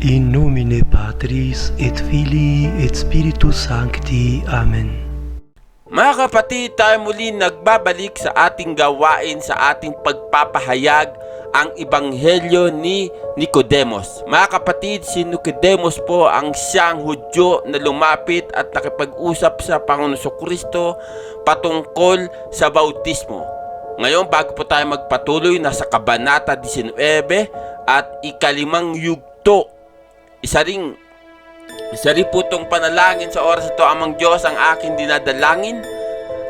In nomine Patris et Filii et Spiritus Sancti. Amen. Mga kapatid, tayo muli nagbabalik sa ating gawain, sa ating pagpapahayag ang Ebanghelyo ni Nicodemos. Mga kapatid, si Nicodemos po ang siyang Hudyo na lumapit at nakipag-usap sa Panginoon Kristo patungkol sa bautismo. Ngayon, bago po tayo magpatuloy, nasa Kabanata 19 at ikalimang yugto. Isa rin po itong panalangin sa oras ito. Amang Diyos, ang aking dinadalangin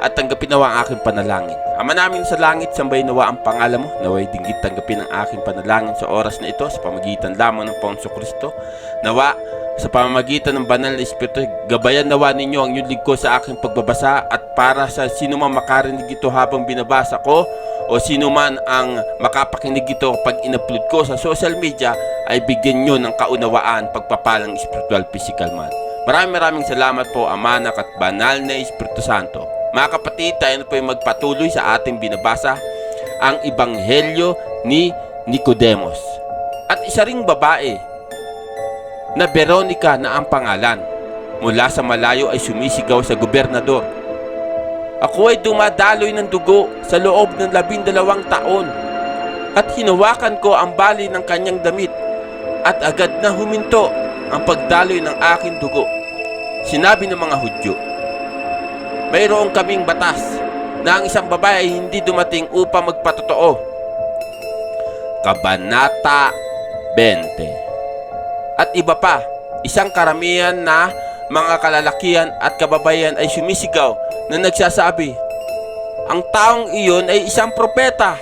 at tanggapin nawa ang aking panalangin. Ama namin sa langit, sambahin nawa ang pangalan mo. Naway dinggit tanggapin ang aking panalangin sa oras na ito sa pamamagitan lamang ng Panginoon Kristo. Nawa sa pamamagitan ng banal na Espiritu, gabayan nawa ninyo ang inyong lingkod sa aking pagbabasa, at para sa sino man makarinig ito habang binabasa ko o sino man ang makapakinig ito pag in-upload ko sa social media, ay bigyan nyo ng kaunawaan, pagpapalang spiritual, physical man. Maraming salamat po, Ama, Anak at Banal na Espiritu Santo. Mga kapatid, tayo na po yung magpatuloy sa ating binabasa, ang Ebanghelyo ni Nicodemos. At isa ring babae na Veronica na ang pangalan, mula sa malayo ay sumisigaw sa gobernador, "Ako ay dumadaloy ng dugo sa loob ng 12 taon at hinawakan ko ang bali ng kanyang damit at agad na huminto ang pagdaloy ng aking dugo." Sinabi ng mga Hudyo, "Mayroon kaming batas na ang isang babae ay hindi dumating upang magpatotoo." Kabanata 20. At iba pa, isang karamihan na mga kalalakihan at kababayan ay sumisigaw na nagsasabi, "Ang taong iyon ay isang propeta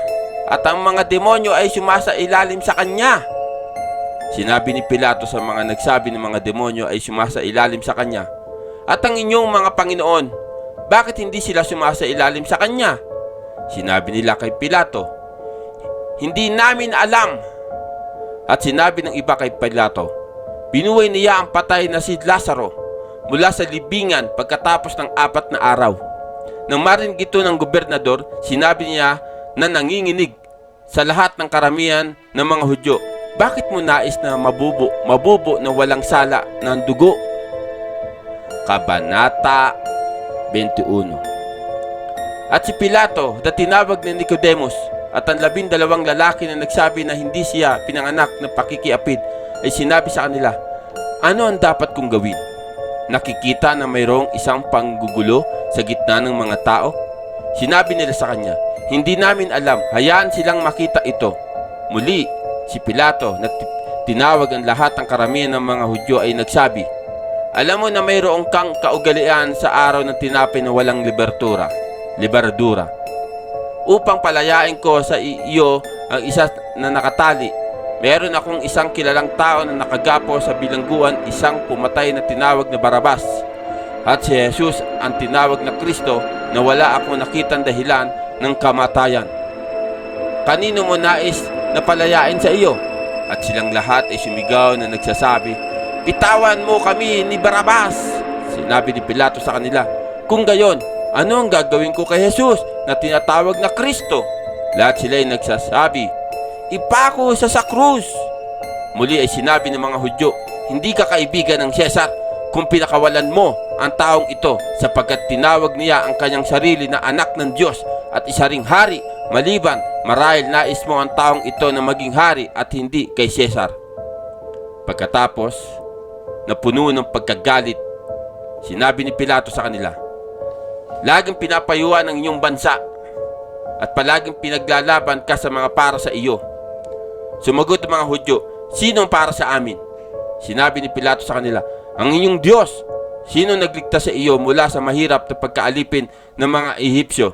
at ang mga demonyo ay sumasailalim sa kanya." Sinabi ni Pilato sa mga nagsabi ng mga demonyo ay sumasailalim sa kanya, "At ang inyong mga Panginoon, bakit hindi sila sumasailalim sa kanya?" Sinabi nila kay Pilato, "Hindi namin alam." At sinabi ng iba kay Pilato, "Binuhay niya ang patay na si Lazaro mula sa libingan pagkatapos ng 4 na araw." Nang marinig ito ng gobernador, sinabi niya na nanginginig sa lahat ng karamihan ng mga Hudyo, "Bakit mo nais na mabubo na walang sala ng dugo?" Kabanata 21. At si Pilato na tinawag ni Nicodemos at ang 12 lalaki na nagsabi na hindi siya pinanganak ng pakikiapid, ay sinabi sa kanila, "Ano ang dapat kong gawin? Nakikita na mayroong isang panggugulo sa gitna ng mga tao?" Sinabi nila sa kanya, "Hindi namin alam, hayaan silang makita ito." Muli, si Pilato na tinawag ang lahat ng karamihan ng mga Hudyo ay nagsabi, "Alam mo na mayroong kang kaugalian sa araw ng tinapay na walang liberdura, upang palayain ko sa iyo ang isa na nakatali. Meron akong isang kilalang tao na nakagapo sa bilangguan, isang pumatay na tinawag na Barabas. At si Jesus ang tinawag na Kristo na wala akong nakitang dahilan ng kamatayan. Kanino mo nais na palayain sa iyo?" At silang lahat ay sumigaw na nagsasabi, "Bitawan mo kami ni Barabas." Sinabi ni Pilato sa kanila, "Kung gayon, ano ang gagawin ko kay Jesus na tinatawag na Kristo?" Lahat sila ay nagsasabi, "Ipako sa krus." Muli ay sinabi ng mga Hudyo, "Hindi ka kaibigan ng Cesar kung pinakawalan mo ang taong ito, sapagkat tinawag niya ang kanyang sarili na anak ng Diyos at isa ring hari, maliban marahil nais mo ang taong ito na maging hari at hindi kay Cesar." Pagkatapos, napuno ng pagkagalit, sinabi ni Pilato sa kanila, "Laging pinapayuhan ang inyong bansa at palaging pinaglalaban ka sa mga para sa iyo." Sumagot ang mga Hudyo, "Sino ang para sa amin?" Sinabi ni Pilato sa kanila, "Ang inyong Diyos. Sino nagligtas sa iyo mula sa mahirap na pagkaalipin ng mga Ehipsyo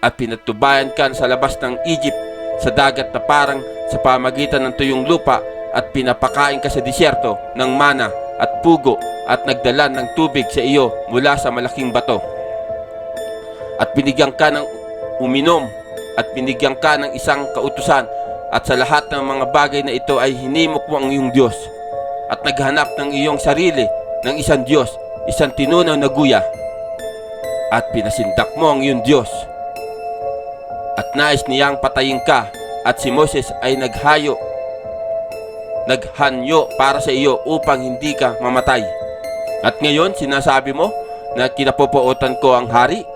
at pinatubayan ka sa labas ng Egypt sa dagat na parang sa pamagitan ng tuyong lupa, at pinapakain ka sa disyerto ng mana at pugo, at nagdala ng tubig sa iyo mula sa malaking bato, at binigyan ka ng uminom at binigyan ka ng isang kautusan, at sa lahat ng mga bagay na ito ay hinimok mo ang iyong Diyos at naghanap ng iyong sarili ng isang Diyos, isang tinunaw na guya, at pinasindak mo ang iyong Diyos at nais niyang patayin ka, at si Moses ay naghayo naghanyo para sa iyo upang hindi ka mamatay. At ngayon sinasabi mo na kinapupuotan ko ang hari?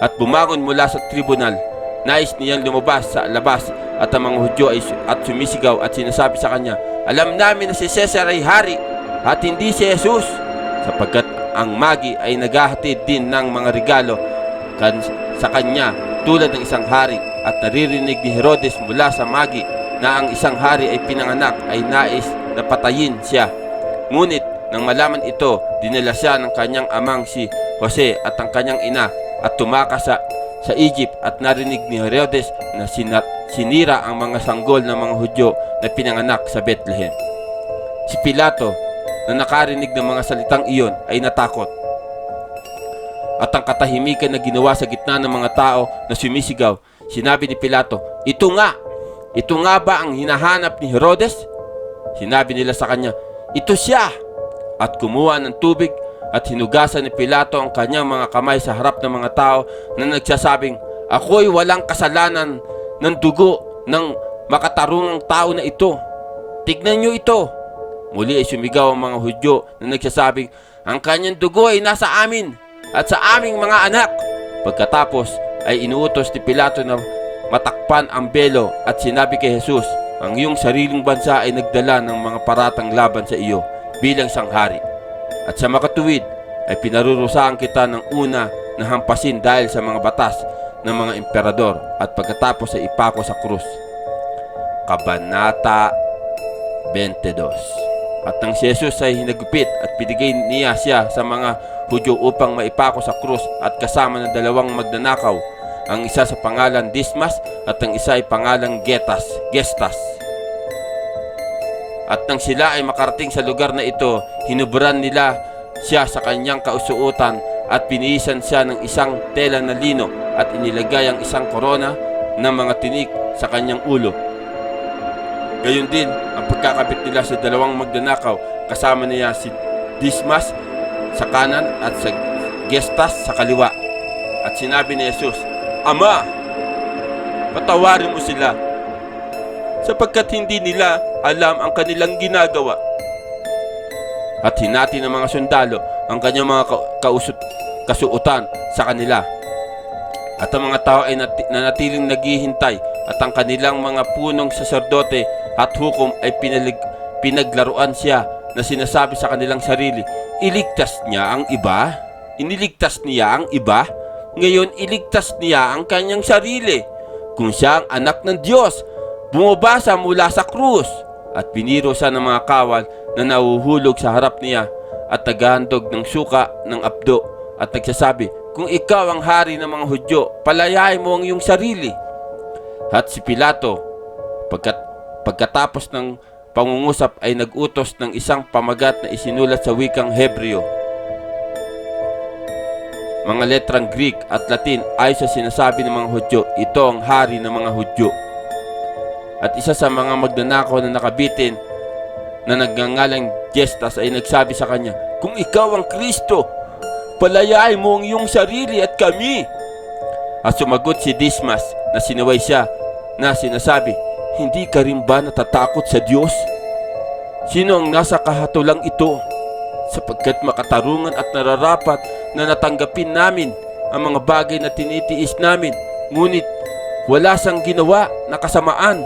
At bumangon mula sa tribunal. Nais niyang lumabas sa labas at ang mga Hudyo ay sumisigaw at sinasabi sa kanya, alam namin na si Cesar ay hari at hindi si Jesus, sapagkat ang magi ay naghahatid din ng mga regalo sa kanya tulad ng isang hari. At naririnig ni Herodes mula sa magi na ang isang hari ay pinanganak ay nais na patayin siya. Ngunit nang malaman ito, dinala siya ng kanyang amang si Jose at ang kanyang ina at tumakas sa Egypt. At narinig ni Herodes na sinira ang mga sanggol ng mga Hudyo na pinanganak sa Bethlehem. Si Pilato na nakarinig ng mga salitang iyon ay natakot. At ang katahimikan na ginawa sa gitna ng mga tao na sumisigaw, sinabi ni Pilato, ito nga ba ang hinahanap ni Herodes? Sinabi nila sa kanya, ito siya. At kumuha ng tubig at hinugasan ni Pilato ang kanyang mga kamay sa harap ng mga tao na nagsasabing, ako'y walang kasalanan ng dugo ng makatarungang tao na ito. Tignan niyo ito. Muli ay sumigaw ang mga Hudyo na nagsasabing, ang kanyang dugo ay nasa amin at sa aming mga anak. Pagkatapos ay inuutos ni Pilato na matakpan ang belo at sinabi kay Jesus, ang iyong sariling bansa ay nagdala ng mga paratang laban sa iyo bilang isang hari. At sa makatuwid ay pinarurusahan kita ng una na hampasin dahil sa mga batas ng mga emperador at pagkatapos ay ipako sa krus. Kabanata 22. At nang si Jesus ay hinagupit at binigay niya siya sa mga Hudyo upang maipako sa krus at kasama ng dalawang magnanakaw, ang isa sa pangalan Dismas at ang isa ay pangalang Gestas. At nang sila ay makarating sa lugar na ito, hinuburan nila siya sa kanyang kausuotan at pinihisan siya ng isang tela na lino at inilagay ang isang korona ng mga tinik sa kanyang ulo. Gayon din ang pagkakabit nila sa dalawang magnanakaw, kasama niya si Dismas sa kanan at sa Gestas sa kaliwa. At sinabi ni Jesus, Ama, patawarin mo sila sapagkat hindi nila alam ang kanilang ginagawa. At hinati ng mga sundalo ang kanyang mga kasuotan sa kanila. At ang mga tao ay nanatiling naghihintay at ang kanilang mga punong saserdote at hukom ay pinaglaruan siya na sinasabi sa kanilang sarili, iligtas niya ang iba? Iniligtas niya ang iba? Ngayon iligtas niya ang kanyang sarili. Kung siya ang anak ng Diyos, bumabasa mula sa krus. At biniro siya ng mga kawal na nahuhulog sa harap niya at naghahandog ng suka ng apdo at nagsasabi, kung ikaw ang hari ng mga Hudyo, palayain mo ang iyong sarili. At si Pilato, pagkatapos ng pangungusap ay nag-utos ng isang pamagat na isinulat sa wikang Hebreo, mga letrang Greek at Latin ay sa sinasabi ng mga Hudyo, ito ang hari ng mga Hudyo. At isa sa mga magnanakaw na nakabitin na nagngangalang Gestas ay nagsabi sa kanya, kung ikaw ang Kristo, palayain mo ang iyong sarili at kami. At sumagot si Dismas na sinaway siya na sinasabi, hindi ka rin ba natatakot sa Diyos? Sino ang nasa kahatulang ito? Sapagkat makatarungan at nararapat na natanggapin namin ang mga bagay na tinitiis namin, ngunit wala siyang ginawa na kasamaan.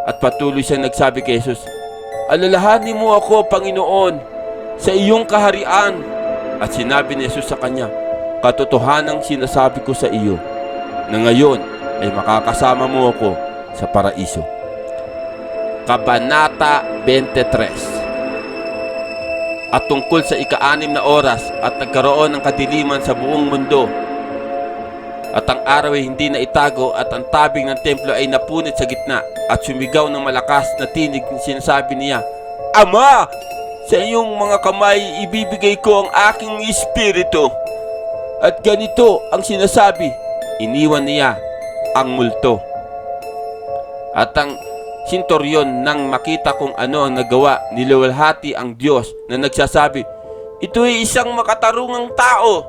At patuloy siyang nagsabi kay Jesus, alalahanin mo ako, Panginoon, sa iyong kaharian. At sinabi ni Jesus sa kanya, katotohanang sinasabi ko sa iyo, na ngayon ay makakasama mo ako sa paraiso. Kabanata 23. At tungkol sa ika-6 na oras at nagkaroon ng kadiliman sa buong mundo, at ang araw ay hindi na itago at ang tabing ng templo ay napunit sa gitna at sumigaw ng malakas na tinig na sinasabi niya, Ama, sa iyong mga kamay ibibigay ko ang aking espiritu. At ganito ang sinasabi, iniwan niya ang multo. At ang sintoryon nang makita kung ano ang nagawa, niluwalhati ang Diyos na nagsasabi, ito ay isang makatarungang tao.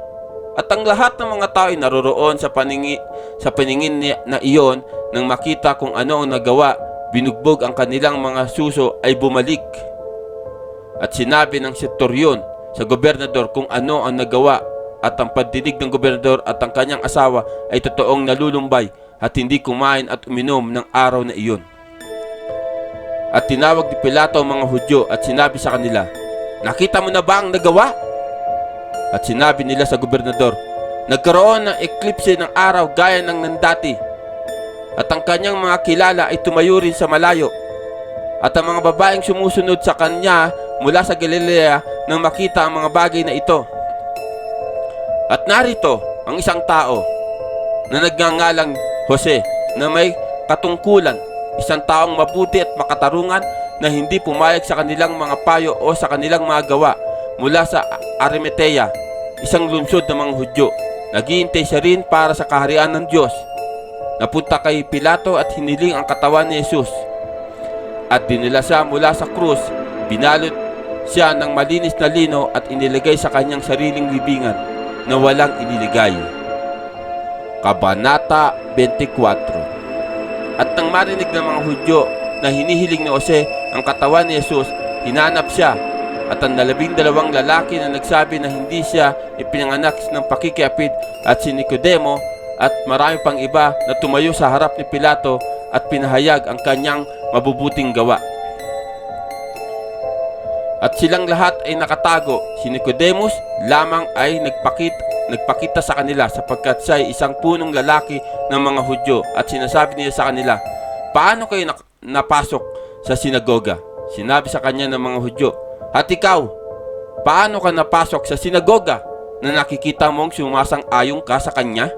At ang lahat ng mga tao ay naroroon sa paningin na iyon nang makita kung ano ang nagawa binugbog ang kanilang mga suso ay bumalik. At sinabi ng senturyon sa gobernador kung ano ang nagawa, at ang pagdinig ng gobernador at ang kanyang asawa ay totoong nalulumbay at hindi kumain at uminom ng araw na iyon. At tinawag ni Pilato ang mga Hudyo at sinabi sa kanila, "Nakita mo na ba ang nagawa?" At sinabi nila sa gobernador, "Nagkaroon ng eklipse ng araw gaya ng nandati, at ang kanyang mga kilala ay tumayo rin sa malayo. At ang mga babaeng sumusunod sa kanya mula sa Galilea nang makita ang mga bagay na ito. At narito ang isang tao na nagngangalang Jose na may katungkulan, isang taong mabuti at makatarungan na hindi pumayag sa kanilang mga payo o sa kanilang mga gawa, mula sa Arimatea, isang lungsod ng mga Hudyo. Naghihintay siya rin para sa kaharian ng Diyos. Napunta kay Pilato at hiniling ang katawan ni Jesus. At dinala siya mula sa krus, binalot siya ng malinis na lino at inilagay sa kanyang sariling libingan na walang iniligay." Kabanata 24. At nang marinig ng mga Hudyo na hinihiling ni Jose ang katawan ni Jesus, hinanap siya. At ang 12 lalaki na nagsabi na hindi siya ipinanganak ng pakikiapid, at si Nicodemo at marami pang iba na tumayo sa harap ni Pilato at pinahayag ang kanyang mabubuting gawa. At silang lahat ay nakatago. Si Nicodemus lamang ay nagpakita sa kanila, sapagkat siya ay isang punong lalaki ng mga Hudyo. At sinasabi niya sa kanila, "Paano kayo napasok sa sinagoga?" Sinabi sa kanya ng mga Hudyo, "At ikaw, paano ka napasok sa sinagoga na nakikita mong sumasang-ayon ka sa kanya?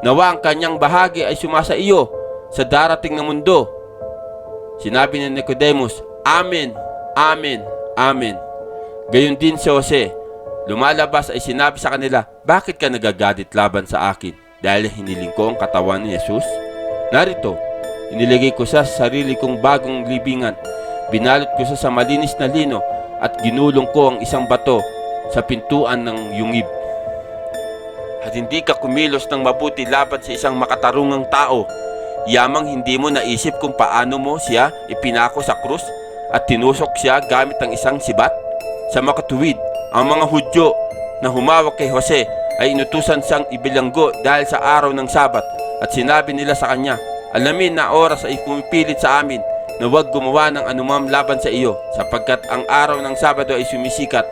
Nawa ang kanyang bahagi ay sumasa iyo sa darating na mundo." Sinabi ni Nicodemus, "Amen, amen, amen." Gayon din si Jose, lumalabas, ay sinabi sa kanila, "Bakit ka nagagalit laban sa akin dahil hiniling ko ang katawan ni Jesus? Narito, inilagay ko siya sa sarili kong bagong libingan. Binalot ko siya sa malinis na lino at ginulong ko ang isang bato sa pintuan ng yungib. At hindi ka kumilos ng mabuti laban sa isang makatarungang tao, yamang hindi mo naisip kung paano mo siya ipinako sa krus at tinusok siya gamit ang isang sibat." Sa makatuwid, ang mga Hudyo na humawak kay Jose ay inutusan siyang ibilanggo dahil sa araw ng Sabat, at sinabi nila sa kanya, "Alamin na oras ay pumipilit sa amin na huwag gumawa ng anumang laban sa iyo, sapagkat ang araw ng Sabado ay sumisikat.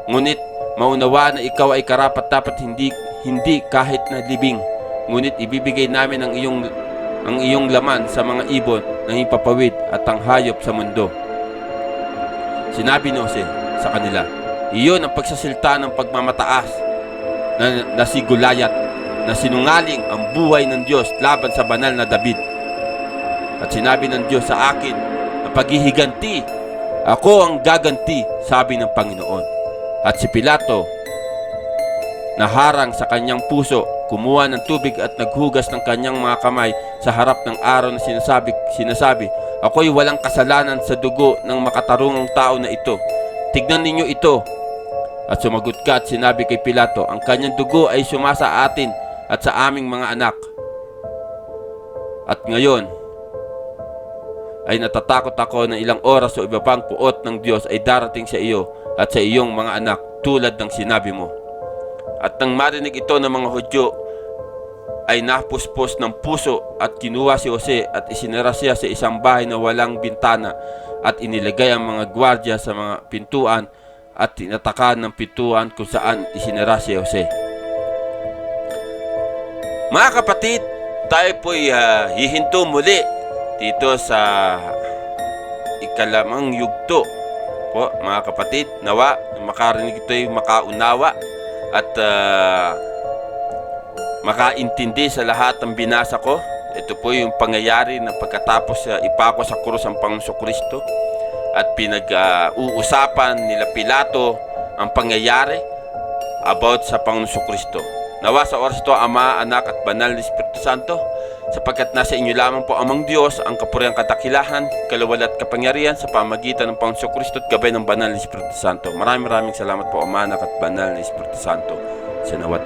Ngunit maunawa na ikaw ay karapat-dapat hindi kahit na libing, ngunit ibibigay namin ang iyong laman sa mga ibon ng ipapawid at ang hayop sa mundo." Sinabi ni Jose sa kanila, "Iyon ang pagsasalita ng pagmamataas na si Goliath, na sinungaling ang buhay ng Diyos laban sa banal na David. At sinabi ng Diyos sa akin na paghihiganti, ako ang gaganti, sabi ng Panginoon." At si Pilato, naharang sa kanyang puso, kumuha ng tubig at naghugas ng kanyang mga kamay sa harap ng araw na sinasabi, "Ako'y walang kasalanan sa dugo ng makatarungang tao na ito. Tignan ninyo ito." At sumagot ka at sinabi kay Pilato, "Ang kanyang dugo ay sumasa atin at sa aming mga anak. At ngayon ay natatakot ako na ilang oras o iba pang puot ng Diyos ay darating sa iyo at sa iyong mga anak, tulad ng sinabi mo." At nang marinig ito ng mga Hudyo, ay napuspos ng puso, at kinuha si Jose at isinara siya sa isang bahay na walang bintana, at inilagay ang mga gwardya sa mga pintuan at tinatakan ng pintuan kung saan isinara si Jose. Mga kapatid, tayo po'y hihinto muli dito sa ikalamang yugto po, mga kapatid. Nawa makarinig ito'y makaunawa at makaintindi sa lahat ng binasa ko. Ito po yung pangyayari na pagkatapos ipako sa krus ang Panginoong Kristo, at pinag-uusapan nila Pilato ang pangyayari about sa Panginoong Kristo. Nawa sa oras ito, Ama, Anak at Banal na Espiritu Santo, sapagkat nasa inyo lamang po amang Diyos ang kapurihan, kadakilahan, kalawal at kapangyarihan sa pamagitan ng Panginoong Kristo at gabay ng Banal na Espiritu Santo. Maraming salamat po, Ama, Anak at Banal na Espiritu Santo. Sanawat.